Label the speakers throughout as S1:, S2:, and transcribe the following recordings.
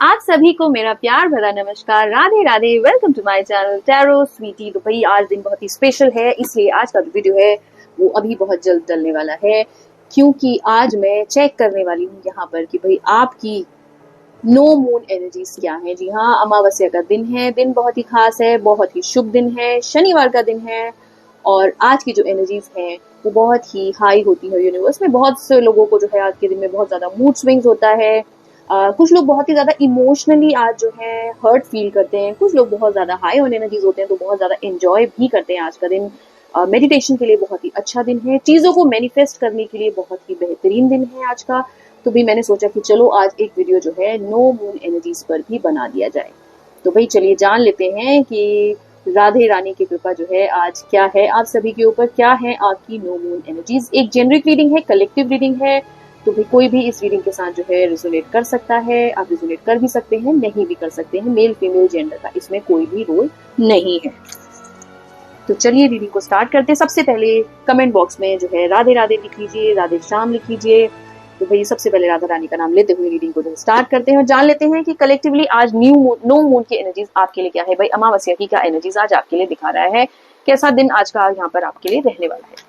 S1: आप सभी को मेरा प्यार भरा नमस्कार, Radhe Radhe. Welcome to my channel tarot sweetie. तो भाई आज दिन बहुत ही स्पेशल है, इसलिए आज का जो वीडियो है वो अभी बहुत जल्द डलने वाला है, क्योंकि आज मैं चेक करने वाली हूँ यहाँ पर कि भाई आपकी नो मून एनर्जीज क्या है। जी हाँ, अमावस्या का दिन है, दिन बहुत ही खास है, बहुत ही शुभ दिन है, शनिवार का दिन है। और आज की जो एनर्जीज हैं वो बहुत ही हाई होती है यूनिवर्स में। बहुत से लोगों को जो है आज के दिन में बहुत ज्यादा मूड स्विंग्स होता है। कुछ लोग बहुत ही ज्यादा इमोशनली आज जो है हर्ट फील करते हैं, कुछ लोग बहुत ज्यादा हाई ऑन एनर्जीज होते हैं तो बहुत ज्यादा एंजॉय भी करते हैं। आज का दिन मेडिटेशन के लिए बहुत ही अच्छा दिन है, चीजों को मैनिफेस्ट करने के लिए बहुत ही बेहतरीन दिन है आज का। तो भी मैंने सोचा कि चलो आज एक वीडियो जो है नो मून एनर्जीज पर भी बना दिया जाए। तो भाई चलिए जान लेते हैं कि राधे रानी की कृपा जो है आज क्या है आप सभी के ऊपर, क्या है आपकी नो मून एनर्जीज। एक जेनरिक रीडिंग है, कलेक्टिव रीडिंग है, तो भी कोई भी इस रीडिंग के साथ जो है रिजोनेट कर सकता है। आप रिजोनेट कर भी सकते हैं, नहीं भी कर सकते हैं। मेल फीमेल जेंडर का इसमें कोई भी रोल नहीं है। तो चलिए रीडिंग को स्टार्ट करते हैं। सबसे पहले कमेंट बॉक्स में जो है राधे राधे लिख लीजिए, राधे श्याम लिख लीजिए। तो भाई सबसे पहले राधा रानी का नाम लेते हुए रीडिंग को जो स्टार्ट करते हैं और जान लेते हैं कि कलेक्टिवली आज नो मून की एनर्जीज आपके लिए क्या है। भाई अमावस्या की क्या एनर्जीज आज आपके लिए दिखा रहा है, कैसा दिन आज का यहाँ पर आपके लिए रहने वाला है।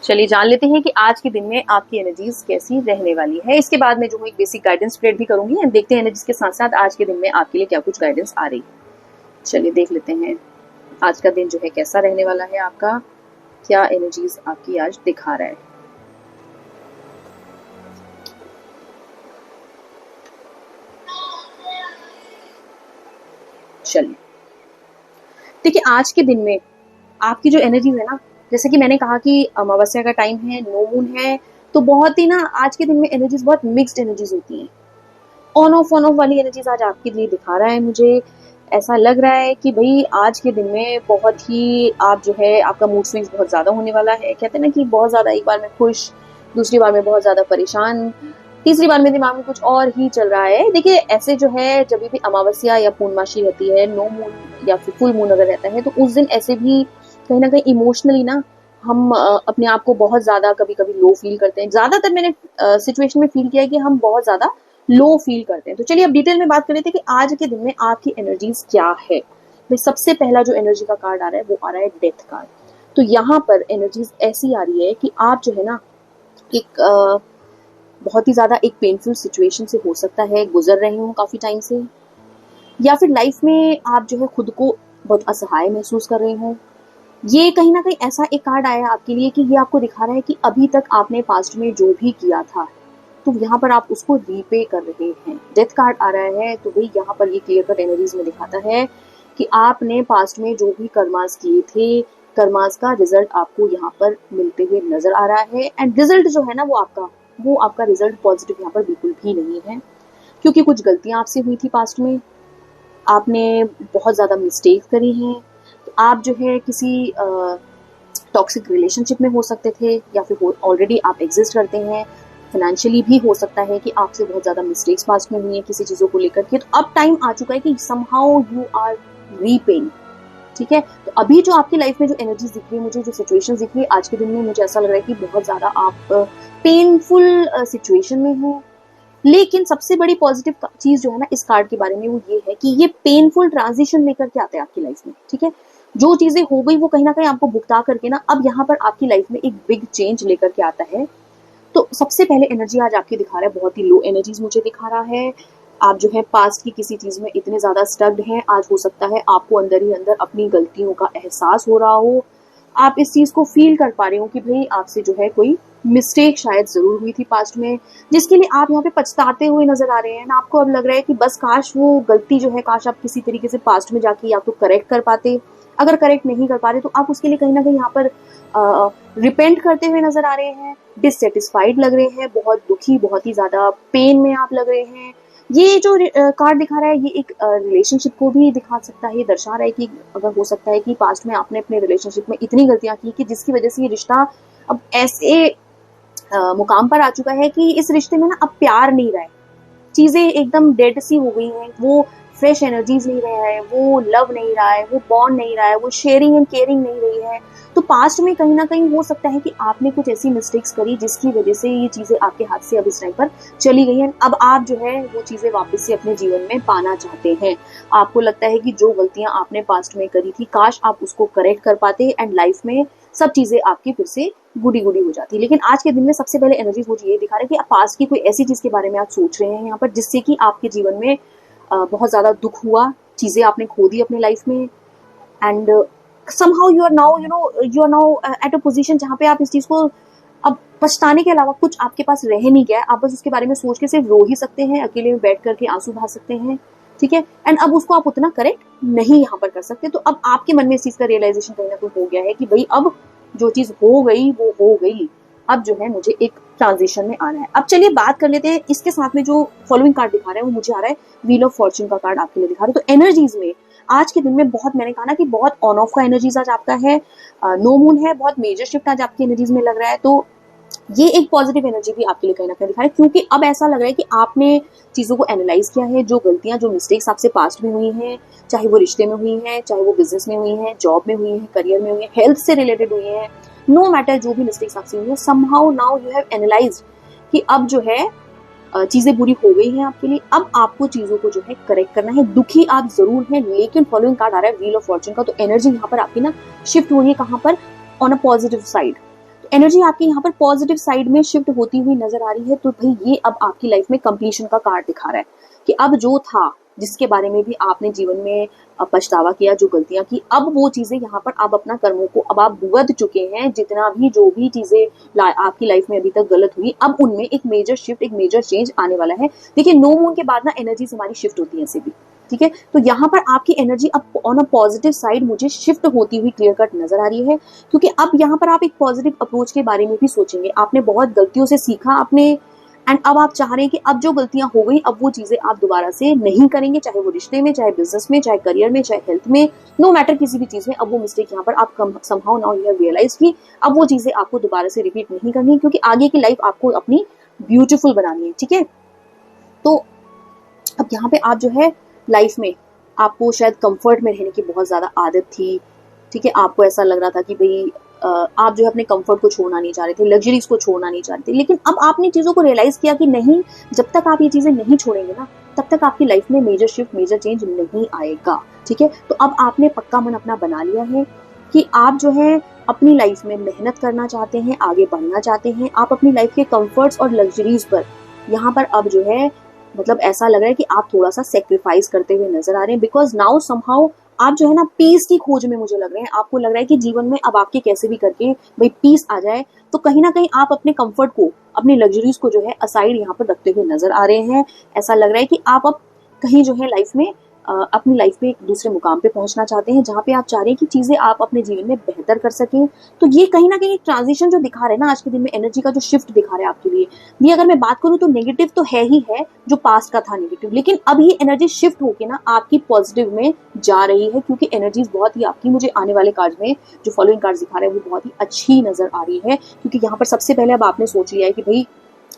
S1: चलिए जान लेते हैं कि आज के दिन में आपकी एनर्जीज कैसी रहने वाली है। इसके बाद मैं जो एक बेसिक गाइडेंस स्प्रेड भी करूंगी एंड देखते हैं एनर्जीज के साथ साथ आज के दिन में आपके लिए क्या कुछ गाइडेंस आ रही है। चलिए देख लेते हैं आज का दिन जो है कैसा रहने वाला है आपका, क्या एनर्जीज आपकी आज दिखा रहा है। चलिए देखिए आज के दिन में आपकी जो एनर्जीज है ना, जैसे कि मैंने कहा कि अमावस्या का टाइम है, नो मून है, तो बहुत ही ना आज के दिन में एनर्जीज बहुत मिक्स्ड एनर्जीज होती हैं। ऑन ऑफ वाली एनर्जीज आज आपके लिए दिखा रहा है। मुझे ऐसा लग रहा है कि भाई आज के दिन में बहुत ही आप जो है आपका मूड स्विंग्स बहुत ज्यादा होने वाला है। कहते हैं ना कि बहुत ज्यादा, एक बार में खुश, दूसरी बार में बहुत ज्यादा परेशान, तीसरी बार में दिमाग में कुछ और ही चल रहा है। देखिए ऐसे जो है जब भी अमावस्या या पूर्णमासी रहती है, नो मून या फिर फुल मून अगर रहता है, तो उस दिन ऐसे भी कहीं ना कहीं इमोशनली ना हम अपने आप को बहुत ज्यादा कभी कभी लो फील करते हैं। ज्यादातर मैंने सिचुएशन में फील किया है कि हम बहुत ज्यादा लो फील करते हैं। तो चलिए अब डिटेल में बात कर लेते हैं कि आज के दिन में आपकी एनर्जीज क्या है। भाई सबसे पहला जो एनर्जी का कार्ड आ रहा है वो आ रहा है डेथ कार्ड। तो यहाँ पर एनर्जीज ऐसी आ रही है कि आप जो है ना एक बहुत ही ज्यादा एक पेनफुल सिचुएशन से हो सकता है गुजर रहे हो काफी टाइम से, या फिर लाइफ में आप जो है खुद को बहुत असहाय महसूस कर रहे हो। ये कहीं ना कहीं ऐसा एक कार्ड आया आपके लिए कि ये आपको दिखा रहा है कि अभी तक आपने पास्ट में जो भी किया था तो यहाँ पर आप उसको रीपे कर रहे हैं। डेथ कार्ड आ रहा है तो भाई यहाँ पर ये क्लियर कट एनर्जीज में दिखाता है कि आपने पास्ट में जो भी कर्मास किए थे, कर्मास का रिजल्ट आपको यहाँ पर मिलते हुए नजर आ रहा है। एंड रिजल्ट जो है ना वो आपका रिजल्ट पॉजिटिव यहाँ पर बिल्कुल भी नहीं है, क्योंकि कुछ गलतियां आपसे हुई थी पास्ट में, आपने बहुत ज्यादा मिस्टेक करी हैं। तो आप जो है किसी टॉक्सिक रिलेशनशिप में हो सकते थे, या फिर ऑलरेडी आप एग्जिस्ट करते हैं। फाइनेंशियली भी हो सकता है कि आपसे बहुत ज्यादा मिस्टेक्स पास्ट में हुई हैं किसी चीजों को लेकर के। तो अब टाइम आ चुका है कि समहाउ यू आर रीपेइंग। ठीक है, तो अभी जो आपकी लाइफ में जो एनर्जीज दिख रही है, मुझे जो सिचुएशन दिख रही है आज के दिन में, मुझे ऐसा लग रहा है कि बहुत ज्यादा आप पेनफुल सिचुएशन में हो। लेकिन सबसे बड़ी पॉजिटिव चीज जो है ना इस कार्ड के बारे में वो ये है कि ये पेनफुल ट्रांजिशन लेकर के आता है आपकी लाइफ में। ठीक है, जो चीजें हो गई वो कहीं ना कहीं आपको भुगता करके ना अब यहाँ पर आपकी लाइफ में एक बिग चेंज लेकर के आता है। तो सबसे पहले एनर्जी आज आपकी दिखा रहा है, बहुत ही लो एनर्जीज मुझे दिखा रहा है। आप जो है पास्ट की किसी चीज में इतने ज्यादा स्टक्ड हैं, आज हो सकता है आपको अंदर ही अंदर अपनी गलतियों का एहसास हो रहा हो। आप इस चीज को फील कर पा रहे हो कि भाई आपसे जो है कोई मिस्टेक शायद जरूर हुई थी पास्ट में, जिसके लिए आप यहाँ पे पछताते हुए नजर आ रहे हैं ना। आपको अब लग रहा है कि बस काश वो गलती जो है, काश आप किसी तरीके से पास्ट में जाके या तो करेक्ट कर पाते। अगर करेक्ट नहीं कर पा रहे तो आप उसके लिए कहीं ना कहीं यहाँ पर रिपेंट करते हुए नजर आ रहे हैं, डिससेटिस्फाइड लग रहे हैं, बहुत दुखी, बहुत ही ज्यादा पेन में आप लग रहे हैं। ये जो कार्ड दिखा रहा है ये एक रिलेशनशिप को भी दिखा सकता है। ये दर्शा रहा है कि अगर हो सकता है कि पास्ट में आपने अपने रिलेशनशिप में इतनी गलतियां की कि जिसकी वजह से ये रिश्ता अब ऐसे मुकाम पर आ चुका है कि इस रिश्ते में ना अब प्यार नहीं रहा है, चीजें एकदम डेड सी हो गई हैं, वो फ्रेश एनर्जीज नहीं रहा है, वो लव नहीं रहा है, वो बॉन्ड नहीं रहा है, वो शेयरिंग एंड केयरिंग नहीं रही है, तो पास्ट में कहीं ना कहीं हो सकता है कि आपने कुछ ऐसी मिस्टेक्स करी जिसकी वजह से ये चीजें आपके हाथ से अब इस टाइम पर चली गई हैं। अब आप जो है वो चीजें वापस से अपने जीवन में पाना चाहते हैं। आपको लगता है कि जो गलतियां आपने पास्ट में करी थी, काश आप उसको करेक्ट कर पाते एंड लाइफ में सब चीजें आपकी फिर से गुडी गुडी हो जाती। लेकिन आज के दिन में सबसे पहले एनर्जीज मुझे ये दिखा रहा है कि आप पास्ट की कोई ऐसी चीज के बारे में आप सोच रहे हैं यहाँ पर जिससे कि आपके जीवन में बहुत ज्यादा दुख हुआ, चीजें आपने खो दी अपने लाइफ में, and somehow you are now at a position जहाँ पे आप इस चीज को अब पछताने के अलावा कुछ आपके पास रह नहीं गया। आप बस उसके बारे में सोच के सिर्फ रो ही सकते हैं, अकेले में बैठ करके आंसू बहा सकते हैं, ठीक है। एंड अब उसको आप उतना करेक्ट नहीं यहाँ पर कर सकते। तो अब आपके मन में इस चीज का रियलाइजेशन कहीं ना कहीं हो गया है कि भाई अब जो चीज हो गई वो हो गई, अब जो है मुझे एक ट्रांजिशन में आना है। अब चलिए बात कर लेते हैं इसके साथ में जो फॉलोइंग कार्ड दिखा रहा है वो मुझे आ रहा है व्हील ऑफ फॉर्च्यून का कार्ड आपके लिए दिखा रहा है। तो एनर्जीज में आज के दिन में बहुत, मैंने कहा ना कि बहुत ऑन ऑफ का एनर्जीज आज आपका है, नो मून है, बहुत मेजर शिफ्ट आज आपकी एनर्जीज में लग रहा है। तो ये एक पॉजिटिव एनर्जी भी आपके लिए कहीं ना कहीं दिखा रहा है, क्योंकि अब ऐसा लग रहा है कि आपने चीजों को एनालाइज किया है, जो गलतियां, जो मिस्टेक्स आपसे पास्ट में हुई हैं, चाहे वो रिश्ते में हुई हैं, चाहे वो बिजनेस में हुई हैं, जॉब में हुई हैं, करियर में हुई हैं, हेल्थ से रिलेटेड हुई हैं, नो मैटर जो भी मिस्टेक्स आपसे हुई है, somehow now you have analysed कि अब जो है चीजें बुरी हो गई हैं आपके लिए, अब आपको चीजों को जो है करेक्ट करना है। दुखी आप जरूर हैं, लेकिन फॉलोइंग कार्ड आ रहा है व्हील ऑफ फॉर्च्यून का। तो एनर्जी यहाँ पर आपकी ना शिफ्ट हो रही है कहाँ पर, ऑन अ पॉजिटिव साइड। तो एनर्जी आपकी यहाँ पर पॉजिटिव साइड में शिफ्ट होती हुई नजर आ रही है। तो भाई ये अब आपकी लाइफ में कंप्लीशन का कार्ड दिखा रहा है कि अब जो था, जिसके बारे में भी आपने जीवन में पछतावा किया, जो गलतियां की, अब वो चीजें यहाँ पर आप अपना कर्मों को अब आप भुगत चुके हैं। जितना भी जो भी चीजें आपकी लाइफ में अभी तक गलत हुई, अब उनमें एक मेजर शिफ्ट, एक मेजर चेंज आने वाला है। देखिए नो मून के बाद ना एनर्जीज हमारी शिफ्ट होती है ऐसे भी, ठीक है। तो यहाँ पर आपकी एनर्जी अब ऑन अ पॉजिटिव साइड मुझे शिफ्ट होती हुई क्लियर कट नजर आ रही है, क्योंकि अब यहाँ पर आप एक पॉजिटिव अप्रोच के बारे में भी सोचेंगे। आपने बहुत गलतियों से सीखा आपने, एंड अब आप चाह रहे हैं कि अब जो गलतियां हो गई अब वो चीजें आप दोबारा से नहीं करेंगे, चाहे वो रिश्ते में, चाहे बिजनेस में, चाहे करियर में, चाहे हेल्थ में, नो मैटर किसी भी चीज में। अब वो मिस्टेक यहाँ पर आप somehow now you have realise की अब वो चीजें आपको दोबारा से रिपीट नहीं करनी, क्योंकि आगे की लाइफ आपको अपनी ब्यूटीफुल बनानी है, ठीक है। तो अब यहाँ पे आप जो है लाइफ में आपको शायद कंफर्ट में रहने की बहुत ज्यादा आदत थी, ठीक है। आपको ऐसा लग रहा था कि भाई आप जो है अपने कंफर्ट को छोड़ना नहीं चाह रहे थे, लग्जरीज को छोड़ना नहीं चाह रहे थे, लेकिन अब आपने चीजों को रियलाइज किया कि नहीं, जब तक आप ये चीजें नहीं छोड़ेंगे ना तब तक आपकी लाइफ में मेजर शिफ्ट, मेजर चेंज नहीं आएगा, ठीक है। तो अब आपने पक्का मन अपना बना लिया है कि आप जो है अपनी लाइफ में मेहनत करना चाहते हैं, आगे बढ़ना चाहते हैं। आप अपनी लाइफ के कंफर्ट्स और लग्जरीज पर यहाँ पर अब जो है मतलब ऐसा लग रहा है कि आप थोड़ा सा सेक्रीफाइस करते हुए नजर आ रहे हैं, बिकॉज नाउ समहाउ आप जो है ना पीस की खोज में मुझे लग रहे हैं। आपको लग रहा है कि जीवन में अब आपके कैसे भी करके भाई पीस आ जाए, तो कहीं ना कहीं आप अपने कंफर्ट को, अपनी लग्जरीज को जो है असाइड यहाँ पर रखते हुए नजर आ रहे हैं। ऐसा लग रहा है कि आप अब कहीं जो है लाइफ में अपनी लाइफ में एक दूसरे मुकाम पे पहुंचना चाहते हैं, जहाँ पे आप चाह रहे हैं कि चीजें आप अपने जीवन में बेहतर कर सकें। तो ये कहीं ना कहीं ट्रांजिशन जो दिखा रहे हैं ना आज के दिन में, एनर्जी का जो शिफ्ट दिखा रहे हैं आपके लिए, ये अगर मैं बात करूं तो नेगेटिव तो है ही है, जो पास्ट का था नेगेटिव, लेकिन अब ये एनर्जी शिफ्ट होके ना आपकी पॉजिटिव में जा रही है, क्योंकि एनर्जीज बहुत ही आपकी मुझे आने वाले कार्ड में जो फॉलोइंग कार्ड दिखा रहे हैं वो बहुत ही अच्छी नजर आ रही है। क्योंकि यहाँ पर सबसे पहले अब आपने सोच लिया है कि भाई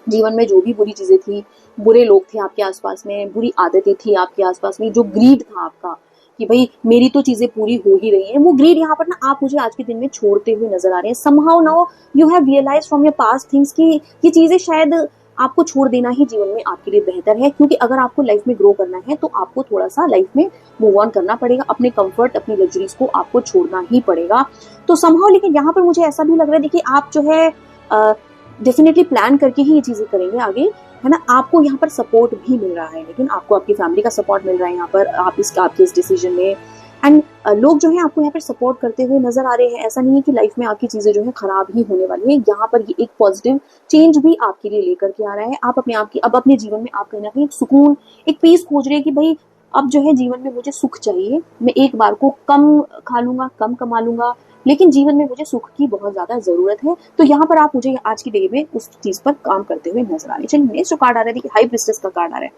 S1: जीवन में जो भी बुरी चीजें थी, बुरे लोग थे आपके आसपास में, बुरी आदतें थी आपके आसपास में, जो ग्रीड था आपका कि भाई मेरी तो चीजें पूरी हो ही रही हैं, वो ग्रीड यहाँ पर ना आप मुझे आज के दिन में छोड़ते हुए नजर आ रहे हैं। Somehow now you have realise from your past things कि ये चीजें शायद आपको छोड़ देना ही जीवन में आपके लिए बेहतर है, क्योंकि अगर आपको लाइफ में ग्रो करना है तो आपको थोड़ा सा लाइफ में मूव ऑन करना पड़ेगा, अपने कंफर्ट, अपनी लग्जरीज को आपको छोड़ना ही पड़ेगा। तो समहाउ लेकिन यहाँ पर मुझे ऐसा भी लग रहा है, देखिए आप जो है डेफिनेटली प्लान करके ही ये चीजें करेंगे आगे, है ना। आपको यहाँ पर सपोर्ट भी मिल रहा है, लेकिन आपको आपकी फैमिली का सपोर्ट मिल रहा है यहाँ पर आपके इस डिसीजन में, एंड लोग जो है आपको यहाँ पर सपोर्ट करते हुए नजर आ रहे हैं। ऐसा नहीं है कि लाइफ में आपकी चीजें जो है खराब ही होने वाली है, यहाँ पर ये एक पॉजिटिव चेंज भी आपके लिए लेकर के आ रहा है। आप अपने आप की अब अपने जीवन में आप कहीं ना कहीं एक सुकून, एक पीस खोज रहे हैं कि भाई अब जो है जीवन में मुझे सुख चाहिए, मैं एक बार को कम खा लूंगा, कम कमा लूंगा, लेकिन जीवन में मुझे सुख की बहुत ज्यादा जरूरत है। तो यहाँ पर आप मुझे आज की डे में उस चीज पर काम करते हुए नजर आ रहे हैं। चलिए नेक्स्ट जो कार्ड आ रहा है, देखिए हाई प्रीस्टेस का कार्ड आ रहा है।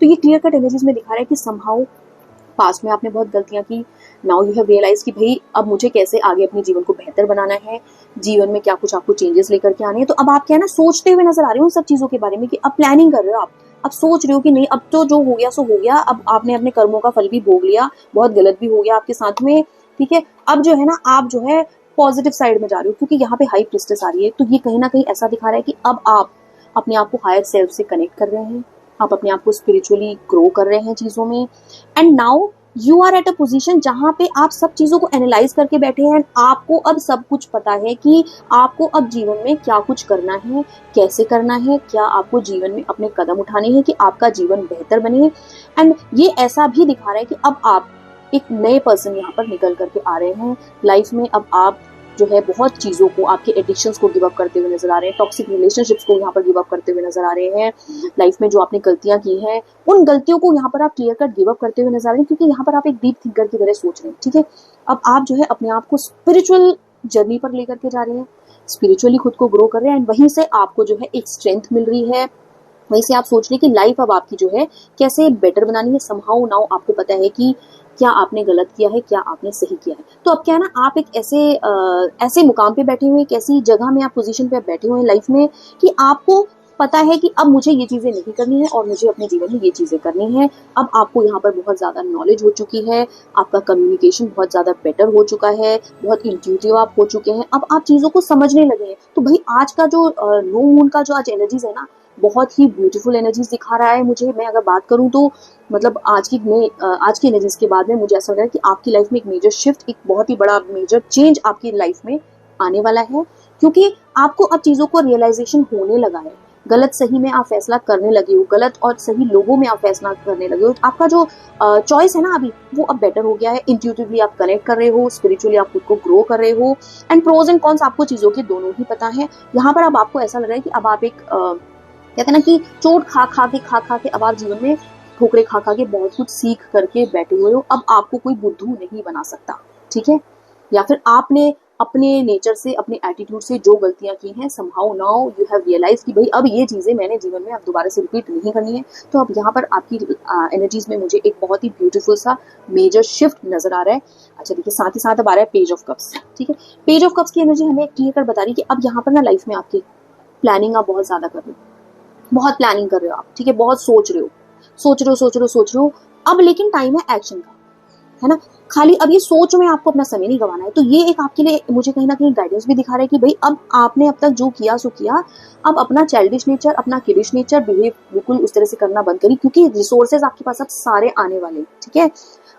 S1: तो ये क्लियर कट एनर्जीज में दिखा रहा है कि समहाउ पास्ट में आपने बहुत गलतियां की, नाउ यू हैव रियलाइज कि भाई अब मुझे कैसे आगे अपने जीवन को बेहतर बनाना है, जीवन में क्या कुछ आपको चेंजेस लेकर के आने हैं। तो अब आप क्या है ना सोचते हुए नजर आ रहे हो उन सब चीजों के बारे में कि अब प्लानिंग कर रहे हो आप अब सोच रहे हो कि नहीं, अब तो जो हो गया सो हो गया, अब आपने अपने कर्मों का फल भी भोग लिया, बहुत गलत भी हो गया आपके साथ में, ठीक है। अब जो है ना, आप जो है पॉजिटिव साइड में जा रहे हो, क्योंकि यहाँ पे हाई प्रिस्टेस आ रही है, तो ये कहीं ना कहीं ऐसा दिखा रहा है कि अब आप अपने आप को हायर सेल्फ से कनेक्ट कर रहे हैं, आप अपने आप को स्पिरिचुअली ग्रो कर रहे हैं चीजों में, and now you are at a position जहां पे आप सब चीजों को एनालाइज करके बैठे हैं। आपको अब सब कुछ पता है कि आपको अब जीवन में क्या कुछ करना है, कैसे करना है, क्या आपको जीवन में अपने कदम उठाने हैं कि आपका जीवन बेहतर बने। एंड ये ऐसा भी दिखा रहा है कि अब आप एक नए पर्सन यहाँ पर निकल करके आ रहे हैं लाइफ में। अब आप जो है बहुत चीजों को, आपके एडिक्शंस को गिव अप करते हुए नजर आ रहे हैं, टॉक्सिक रिलेशनशिप्स को यहाँ पर गिव अप करते हुए नजर आ रहे हैं। लाइफ में जो आपने गलतियां की हैं, उन गलतियों को यहाँ पर आप क्लियर कट गिव अप करते हुए नजर आ रहे हैं, क्योंकि यहाँ पर आप एक डीप थिंकर की तरह सोच रहे हैं, ठीक है। अब आप जो है अपने आप को स्पिरिचुअल जर्नी पर लेकर के जा रहे हैं, स्पिरिचुअली खुद को ग्रो कर रहे हैं, एंड वहीं से आपको जो है एक स्ट्रेंथ मिल रही है। वहीं से आप सोच रहे हैं कि लाइफ अब आपकी जो है कैसे बेटर बनानी है। समहाउ नाउ आपको पता है कि क्या आपने गलत किया है, क्या आपने सही किया है। तो अब क्या है ना, आप एक ऐसे मुकाम पे बैठे हुए, एक ऐसी जगह में, आप पोजीशन पे बैठे हुए हैं लाइफ में कि आपको पता है कि अब मुझे ये चीजें नहीं करनी है और मुझे अपने जीवन में ये चीजें करनी है। अब आपको यहाँ पर बहुत ज्यादा नॉलेज हो चुकी है, आपका कम्युनिकेशन बहुत ज्यादा बेटर हो चुका है, बहुत इंट्यूटिव आप हो चुके हैं, अब आप चीजों को समझने लगे हैं। तो भाई आज का जो न्यू मून का जो आज एनर्जीज है ना, बहुत ही ब्यूटीफुल एनर्जीज दिखा रहा है मुझे। मैं अगर बात करूं तो मतलब आज की एनर्जीज के बाद में मुझे ऐसा लग रहा है कि आपकी लाइफ में एक मेजर शिफ्ट, एक बहुत ही बड़ा मेजर चेंज आपकी लाइफ में आने वाला है, क्योंकि आपको अब चीजों को रियलाइजेशन होने लगा है। गलत सही में आप फैसला करने लगे हो, गलत और सही लोगों में आप फैसला करने लगे हो। आपका जो चॉइस है ना अभी, वो अब बेटर हो गया है। इंट्यूटिवली आप कनेक्ट कर रहे हो, स्पिरिचुअली आप खुद को ग्रो कर रहे हो, एंड प्रोज एंड कॉन्स आपको चीजों के दोनों ही पता है। यहाँ पर अब आपको ऐसा लग रहा है कि अब आप एक कहते हैं ना कि चोट खा के अब आप जीवन में ठोकरे खा के बहुत कुछ सीख करके बैठे हुए हो। अब आपको कोई बुद्धू नहीं बना सकता, ठीक है। या फिर आपने अपने नेचर से, अपने एटीट्यूड से जो गलतियां की हैं, somehow now you have realise कि भाई अब ये चीजें मैंने जीवन में अब दोबारा से रिपीट नहीं करनी है। तो अब यहाँ पर आपकी एनर्जीज में मुझे एक बहुत ही ब्यूटीफुल सा मेजर शिफ्ट नजर आ रहा है। अच्छा देखिए, साथ ही साथ अब आ रहा है पेज ऑफ कप्स, ठीक है। पेज ऑफ कप्स की एनर्जी हमें क्लियर कर बता रही है कि अब यहाँ पर ना लाइफ में आपकी प्लानिंग आप बहुत ज्यादा कर रहे हो, बहुत प्लानिंग कर रहे हो आप, ठीक है, बहुत सोच रहे हो। अब लेकिन टाइम है एक्शन का, है ना। खाली अब ये सोच में आपको अपना समय नहीं गंवाना है। तो ये एक आपके लिए मुझे कहीं ना कहीं गाइडेंस भी दिखा रहा है कि भाई अब आपने अब तक जो किया सो किया, अब अपना चाइल्डिश नेचर, अपना किडिश नेचर बिहेव बिल्कुल उस तरह से करना बंद करिए, क्योंकि रिसोर्सेज आपके पास अब सारे आने वाले, ठीक है।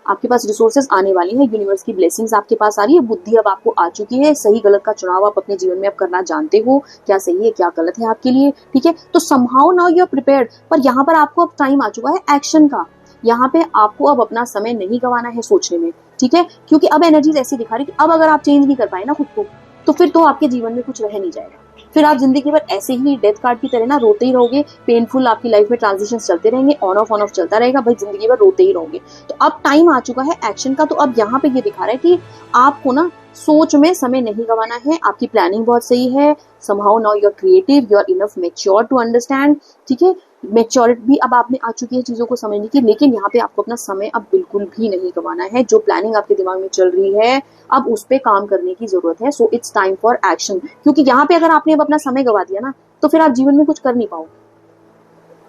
S1: आपके पास रिसोर्सेज आने वाली है, यूनिवर्स की ब्लेसिंग्स आपके पास आ रही है, बुद्धि अब आपको आ चुकी है, सही गलत का चुनाव आप अपने जीवन में अब करना जानते हो, क्या सही है क्या गलत है आपके लिए, ठीक है। तो somehow now you are prepared. पर यहाँ पर आपको अब टाइम आ चुका है एक्शन का। यहाँ पे आपको अब अपना समय नहीं गंवाना है सोचने में, ठीक है, क्योंकि अब एनर्जीज ऐसी दिखा रही कि अब अगर आप चेंज नहीं कर पाए ना खुद को, तो फिर तो आपके जीवन में कुछ रह नहीं जाएगा। फिर आप जिंदगी भर ऐसे ही डेथ कार्ड की तरह ना रोते ही रहोगे। पेनफुल आपकी लाइफ में ट्रांजिशन चलते रहेंगे, ऑन ऑफ चलता रहेगा, भाई जिंदगी भर रोते ही रहोगे। तो अब टाइम आ चुका है एक्शन का। तो अब यहाँ पे ये दिखा रहा है कि आपको ना सोच में समय नहीं गंवाना है, आपकी प्लानिंग बहुत सही है। Somehow now you are creative, you are enough mature to understand, ठीक है। मैच्योरिटी भी अब आप में आ चुकी है चीजों को समझने की, लेकिन यहाँ पे आपको अपना समय अब बिल्कुल भी नहीं गंवाना है। जो प्लानिंग आपके दिमाग में चल रही है, अब उस पर काम करने की जरूरत है। So it's time for action, क्योंकि यहाँ पे अगर आपने अब अपना समय गंवा दिया ना, तो फिर आप जीवन में कुछ कर नहीं पाओगे,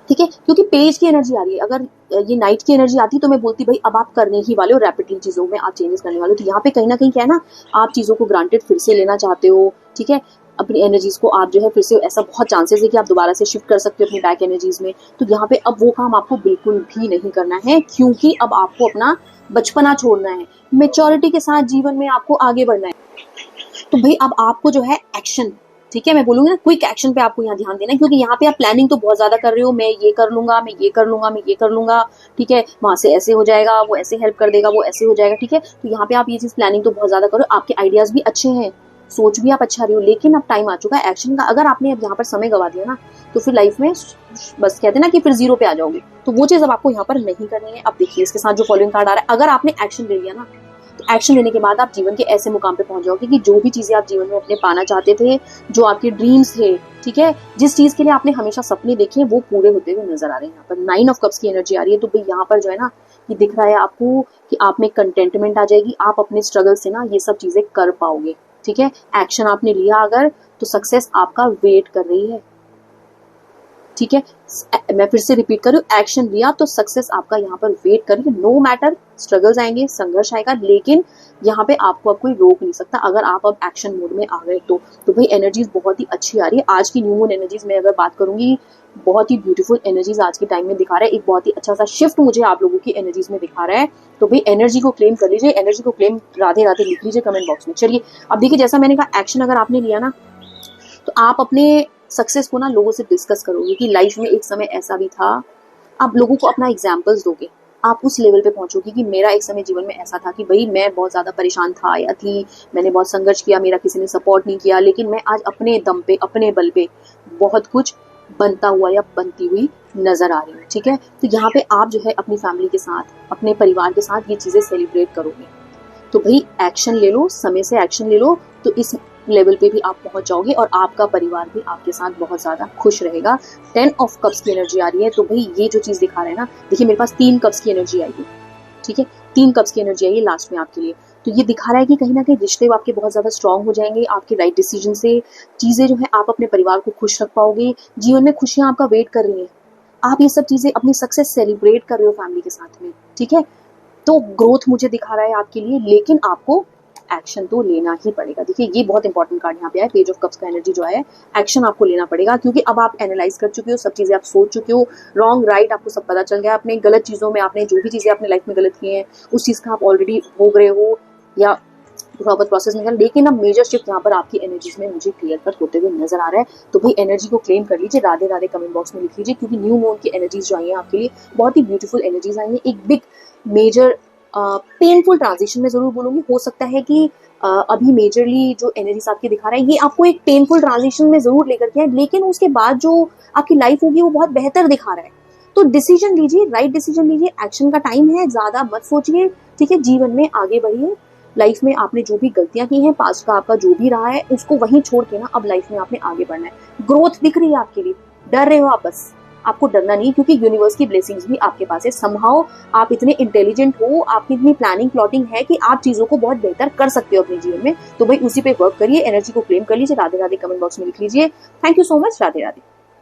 S1: ठीक है। क्योंकि पेज की एनर्जी आ रही है, अगर ये नाइट की एनर्जी आती तो मैं बोलती भाई अब आप करने ही वाले हो, रैपिडली चीजों में आप चेंजेस करने वाले हो। तो यहाँ पे कहीं ना कहीं क्या है ना, आप चीजों को ग्रांटेड फिर से लेना चाहते हो, ठीक है। अपनी एनर्जीज को आप जो है फिर से, ऐसा बहुत चांसेस है कि आप दोबारा से शिफ्ट कर सकते हो अपनी बैक एनर्जीज में। तो यहाँ पे अब वो काम आपको बिल्कुल भी नहीं करना है, क्योंकि अब आपको अपना बचपना छोड़ना है, मेच्योरिटी के साथ जीवन में आपको आगे बढ़ना है। तो भाई अब आपको जो है एक्शन, ठीक है, मैं बोलूंगी ना क्विक एक्शन पे आपको यहाँ ध्यान देना है, क्योंकि यहाँ पे आप प्लानिंग तो बहुत ज्यादा कर रहे हो, मैं ये कर लूंगा, मैं ये कर लूंगा, मैं ये कर लूंगा, ठीक है, वहां से ऐसे हो जाएगा, वो ऐसे हेल्प कर देगा, वो ऐसे हो जाएगा, ठीक है। तो यहाँ पे आप ये चीज प्लानिंग तो बहुत ज्यादा करो, आपके आइडियाज भी अच्छे हैं, सोच भी आप अच्छा रही हो, लेकिन अब टाइम आ चुका है एक्शन का। अगर आपने अब यहाँ पर समय गवा दिया ना, तो फिर लाइफ में बस कहते हैं ना कि फिर जीरो पे आ जाओगे। तो वो चीज अब आपको यहाँ पर नहीं करनी है। अब देखिए इसके साथ जो फॉलोइंग कार्ड आ रहा है, अगर आपने एक्शन ले लिया ना, तो एक्शन लेने के बाद आप जीवन के ऐसे मुकाम पे पहुंच जाओगे कि जो भी चीजें आप जीवन में अपने पाना चाहते थे, जो आपके ड्रीम्स थे, ठीक है, जिस चीज के लिए आपने हमेशा सपने देखे हैं, वो पूरे होते हुए नजर आ रहे हैं। यहाँ पर 9 ऑफ कप्स की एनर्जी आ रही है। तो भाई यहाँ पर जो है ना, ये दिख रहा है आपको कि आप में कंटेंटमेंट आ जाएगी, आप अपने स्ट्रगल से ना ये सब चीजें कर पाओगे, ठीक है। एक्शन आपने लिया अगर, तो सक्सेस आपका वेट कर रही है, ठीक है, मैं फिर से रिपीट कर रही हूँ, एक्शन लिया तो सक्सेस आपका यहाँ पर वेट कर रही है। नो मैटर, स्ट्रगल्स आएंगे, संघर्ष आएगा, लेकिन यहाँ पे आपको अब कोई रोक नहीं सकता अगर आप अब एक्शन मोड में आ गए तो भाई एनर्जीज बहुत ही अच्छी आ रही है। आज की न्यू मून एनर्जीज में अगर बात करूंगी, बहुत ही ब्यूटीफुल एनर्जीज आज के टाइम में दिखा रहा है। एक बहुत ही अच्छा सा शिफ्ट मुझे आप लोगों की एनर्जीज में दिखा रहा है। तो भाई एनर्जी को क्लेम कर लीजिए, एनर्जी को क्लेम राधे राधे लिख लीजिए कमेंट बॉक्स में। चलिए अब देखिए, जैसा मैंने कहा, एक्शन अगर आपने लिया ना, तो आप अपने सक्सेस को ना लोगों से डिस्कस करोगे कि लाइफ में एक समय ऐसा भी था। आप लोगों को अपना एग्जाम्पल्स दोगे, आप उस लेवल पे पहुंचोगे कि मेरा एक समय जीवन में ऐसा था कि भाई मैं बहुत ज्यादा परेशान था या थी, मैंने बहुत संघर्ष किया, मेरा किसी ने सपोर्ट नहीं किया, लेकिन मैं आज अपने दम पे, अपने बल पे बहुत कुछ बनता हुआ या बनती हुई नजर आ रही हूँ। ठीक है, तो यहाँ पे आप जो है अपनी फैमिली के साथ, अपने परिवार के साथ ये चीजें सेलिब्रेट करोगे। तो भाई एक्शन ले लो, समय से एक्शन ले लो, तो इस लेवल पे भी आप पहुंच जाओगे और आपका परिवार भी आपके साथ बहुत ज्यादा खुश रहेगा। 10 ऑफ कप्स की एनर्जी आ रही है। तो भाई ये जो चीज दिखा रहा है ना, देखिए मेरे पास 3 कप्स की एनर्जी आएगी। ठीक है, 3 कप्स की एनर्जी आई है लास्ट में आपके लिए। तो ये दिखा रहा है कि कहीं ना कहीं रिश्ते आपके बहुत ज्यादा स्ट्रांग हो जाएंगे आपके राइट डिसीजन से। चीजें जो है, आप अपने परिवार को खुश रख पाओगे, जीवन में खुशियां आपका वेट कर रही हैं, आप ये सब चीजें, अपनी सक्सेस सेलिब्रेट कर रहे हो फैमिली के साथ में। ठीक है, तो ग्रोथ मुझे दिखा रहा है आपके लिए, लेकिन आपको एक्शन तो लेना ही पड़ेगा। देखिए ये बहुत इंपॉर्टेंट कार्ड यहाँ पे है, पेज ऑफ कप्स का एनर्जी जो है, एक्शन आपको लेना पड़ेगा, क्योंकि अब आप एनालाइज कर चुके हो, सब चीजें आप सोच चुके हो, रॉन्ग राइट आपको सब पता चल गया। अपने गलत चीजों में, आपने जो भी चीजें अपने लाइफ में गलत की हैं, उस चीज का आप ऑलरेडी भोग रहे हो या थोड़ा बहुत प्रोसेस में, लेकिन अब मेजर शिफ्ट यहाँ पर आपकी एनर्जीज में मुझे क्लियर कट होते हुए नजर आ रहा है। तो भाई एनर्जी को क्लेम कर लीजिए, राधे राधे कमेंट बॉक्स में लिख लीजिए, क्योंकि न्यू मून की एनर्जीज जो आई है आपके लिए बहुत ही ब्यूटीफुल एनर्जीज आई है। एक बिग मेजर पेनफुल ट्रांजिशन में जरूर बोलूंगी, हो सकता है कि अभी मेजरली जो एनर्जीज आपकी दिखा रहा है ये आपको एक पेनफुल ट्रांजिशन में जरूर लेकर के आए, लेकिन उसके बाद जो आपकी लाइफ होगी वो बहुत बेहतर दिखा रहा है। तो डिसीजन लीजिए, राइट डिसीजन लीजिए, एक्शन का टाइम है, ज्यादा मत सोचिए। ठीक है, जीवन में आगे बढ़िए। लाइफ में आपने जो भी गलतियां की हैं, पास्ट का आपका जो भी रहा है, उसको वहीं छोड़ के ना अब लाइफ में आपने आगे बढ़ना है। ग्रोथ दिख रही है आपके लिए, डर रहे हो आप, बस आपको डरना नहीं, क्योंकि यूनिवर्स की ब्लेसिंग्स भी आपके पास है। समहाउ आप इतने इंटेलिजेंट हो, आपकी इतनी प्लानिंग प्लॉटिंग है कि आप चीजों को बहुत बेहतर कर सकते हो अपने जीवन में। तो भाई उसी पे वर्क करिए, एनर्जी को क्लेम कर लीजिए, राधे राधे कमेंट बॉक्स में लिख लीजिए। Thank you so much, Radhe Radhe.